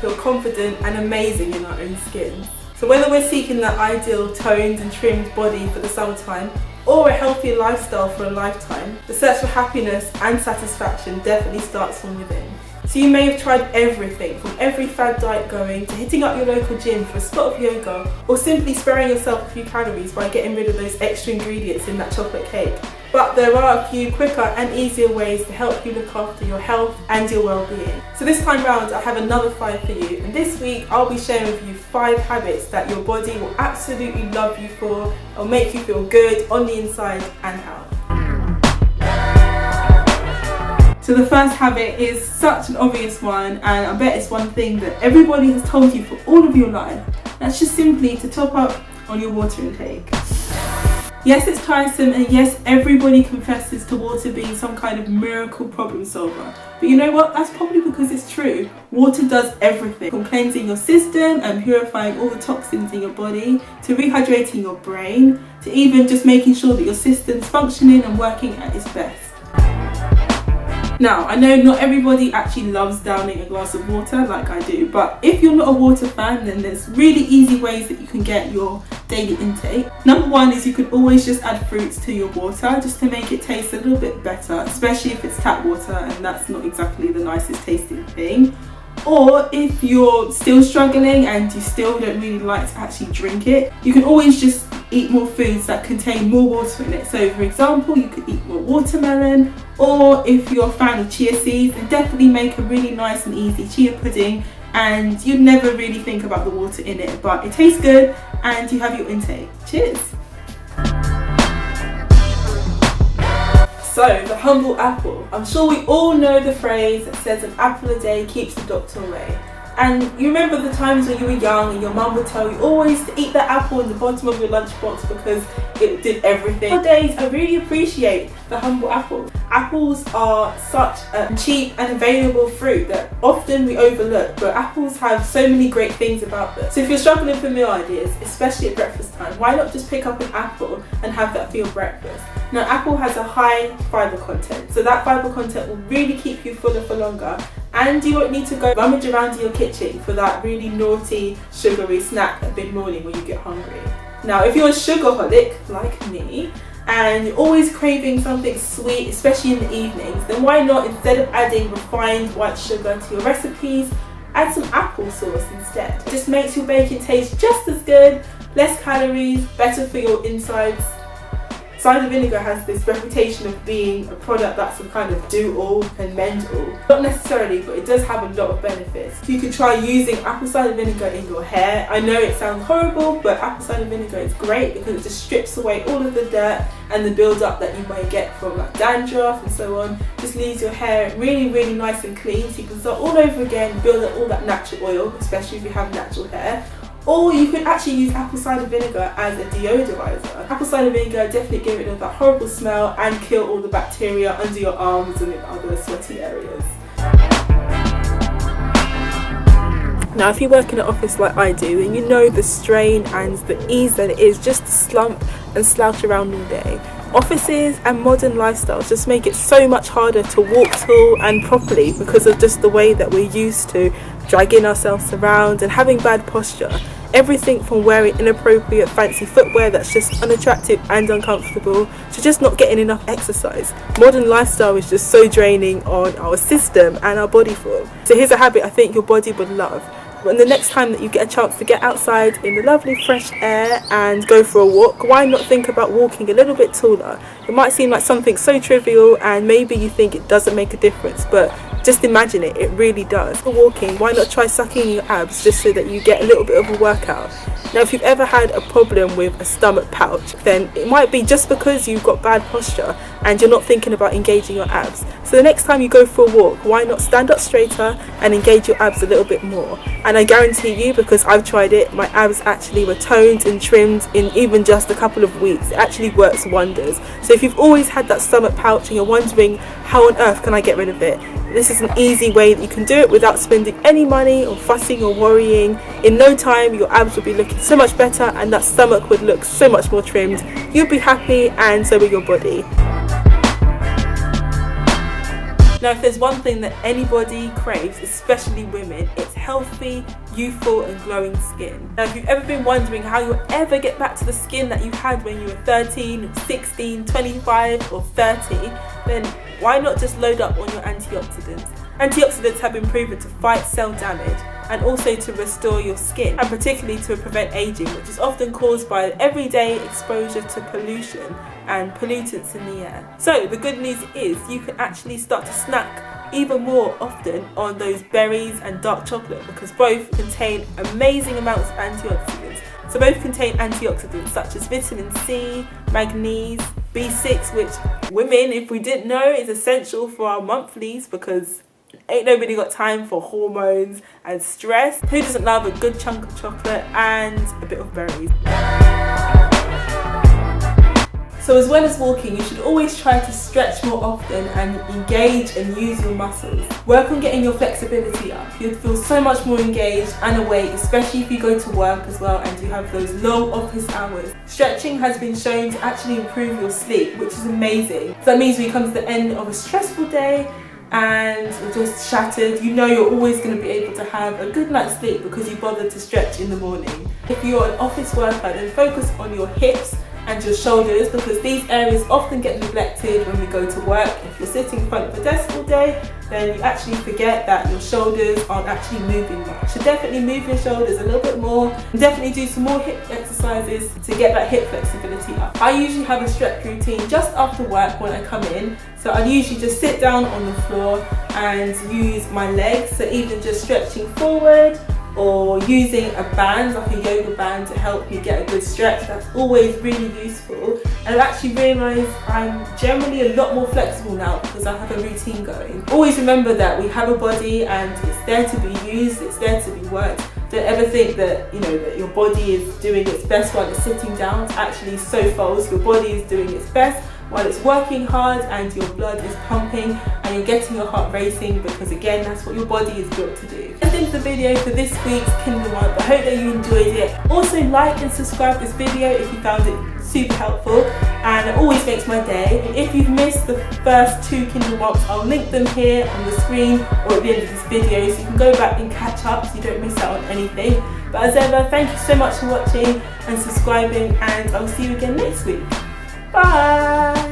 feel confident and amazing in our own skin. So whether we're seeking that ideal toned and trimmed body for the summertime or a healthier lifestyle for a lifetime, the search for happiness and satisfaction definitely starts from within. So you may have tried everything from every fad diet going to hitting up your local gym for a spot of yoga, or simply sparing yourself a few calories by getting rid of those extra ingredients in that chocolate cake. But there are a few quicker and easier ways to help you look after your health and your well-being. So this time round I have another 5 for you, and this week I'll be sharing with you 5 habits that your body will absolutely love you for, or make you feel good on the inside and out. So the first habit is such an obvious one, and I bet it's one thing that everybody has told you for all of your life. That's just simply to top up on your water intake. Yes, it's tiresome, and yes, everybody confesses to water being some kind of miracle problem solver. But you know what? That's probably because it's true. Water does everything, from cleansing your system and purifying all the toxins in your body, to rehydrating your brain, to even just making sure that your system's functioning and working at its best. Now, I know not everybody actually loves downing a glass of water like I do, but if you're not a water fan, then there's really easy ways that you can get your daily intake. Number 1 is you can always just add fruits to your water just to make it taste a little bit better, especially if it's tap water, and that's not exactly the nicest tasting thing. Or if you're still struggling and you still don't really like to actually drink it, you can always just eat more foods that contain more water in it. So for example, you could eat more watermelon, or if you're a fan of chia seeds, then definitely make a really nice and easy chia pudding, and you'd never really think about the water in it, but it tastes good and you have your intake. Cheers! So, the humble apple. I'm sure we all know the phrase that says an apple a day keeps the doctor away. And you remember the times when you were young and your mum would tell you always to eat that apple in the bottom of your lunchbox because it did everything. Nowadays, I really appreciate the humble apple. Apples are such a cheap and available fruit that often we overlook, but apples have so many great things about them. So if you're struggling for meal ideas, especially at breakfast time, why not just pick up an apple and have that for your breakfast? Now, apple has a high fibre content, so that fibre content will really keep you fuller for longer, and you won't need to go rummage around in your kitchen for that really naughty, sugary snack at mid-morning when you get hungry. Now, if you're a sugarholic like me, and you're always craving something sweet, especially in the evenings, then why not, instead of adding refined white sugar to your recipes, add some applesauce instead. It just makes your baking taste just as good, less calories, better for your insides. Cider vinegar has this reputation of being a product that's a kind of do-all and mend-all. Not necessarily, but it does have a lot of benefits. You could try using apple cider vinegar in your hair. I know it sounds horrible, but apple cider vinegar is great because it just strips away all of the dirt and the build-up that you might get from like dandruff and so on. Just leaves your hair really, really nice and clean, so you can start all over again, build up all that natural oil, especially if you have natural hair. Or you could actually use apple cider vinegar as a deodorizer. Apple cider vinegar definitely get rid of that horrible smell and kill all the bacteria under your arms and in other sweaty areas. Now, if you work in an office like I do, then you know the strain and the ease that it is just to slump and slouch around all day. Offices and modern lifestyles just make it so much harder to walk tall and properly because of just the way that we're used to dragging ourselves around and having bad posture. Everything from wearing inappropriate fancy footwear that's just unattractive and uncomfortable to just not getting enough exercise. Modern lifestyle is just so draining on our system and our body form. So here's a habit I think your body would love. When the next time that you get a chance to get outside in the lovely fresh air and go for a walk, why not think about walking a little bit taller? It might seem like something so trivial and maybe you think it doesn't make a difference, but just imagine it, it really does. For walking, why not try sucking in your abs just so that you get a little bit of a workout? Now, if you've ever had a problem with a stomach pouch, then it might be just because you've got bad posture and you're not thinking about engaging your abs. So the next time you go for a walk, why not stand up straighter and engage your abs a little bit more? And I guarantee you, because I've tried it, my abs actually were toned and trimmed in even just a couple of weeks. It actually works wonders. So if you've always had that stomach pouch and you're wondering how on earth can I get rid of it, this is an easy way that you can do it without spending any money or fussing or worrying. In no time, your abs will be looking so much better and that stomach would look so much more trimmed. You'll be happy and so will your body. Now, if there's one thing that anybody craves, especially women, it's healthy, youthful and glowing skin. Now, if you've ever been wondering how you'll ever get back to the skin that you had when you were 13, 16, 25 or 30, then why not just load up on your antioxidants? Antioxidants have been proven to fight cell damage and also to restore your skin, and particularly to prevent aging, which is often caused by everyday exposure to pollution and pollutants in the air. So the good news is you can actually start to snack even more often on those berries and dark chocolate, because both contain amazing amounts of antioxidants. So both contain antioxidants such as vitamin C, magnesium, B6, which women, if we didn't know, is essential for our monthlies, because ain't nobody got time for hormones and stress. Who doesn't love a good chunk of chocolate and a bit of berries? So as well as walking, you should always try to stretch more often and engage and use your muscles. Work on getting your flexibility up. You'll feel so much more engaged and awake, especially if you go to work as well and you have those long office hours. Stretching has been shown to actually improve your sleep, which is amazing. So that means when you come to the end of a stressful day and you're just shattered, you know you're always going to be able to have a good night's sleep because you bothered to stretch in the morning. If you're an office worker, then focus on your hips and your shoulders, because these areas often get neglected when we go to work. If you're sitting in front of a desk all day, then you actually forget that your shoulders aren't actually moving much. So definitely move your shoulders a little bit more, and definitely do some more hip exercises to get that hip flexibility up. I usually have a stretch routine just after work when I come in. So I usually just sit down on the floor and use my legs, so even just stretching forward or using a band, like a yoga band, to help me get a good stretch. That's always really useful. And I've actually realised I'm generally a lot more flexible now because I have a routine going. Always remember that we have a body and it's there to be used, it's there to be worked. Don't ever think that, that your body is doing its best while it's sitting down. It's actually so false. Your body is doing its best while it's working hard and your blood is pumping and you're getting your heart racing, because again, that's what your body is built to do. That's the end of the video for this week's Kindle Month. I hope that you enjoyed it. Also like and subscribe to this video if you found it super helpful, and it always makes my day. If you've missed the first 2 Kindle Months, I'll link them here on the screen or at the end of this video, so you can go back and catch up so you don't miss out on anything. But as ever, thank you so much for watching and subscribing, and I'll see you again next week. Bye!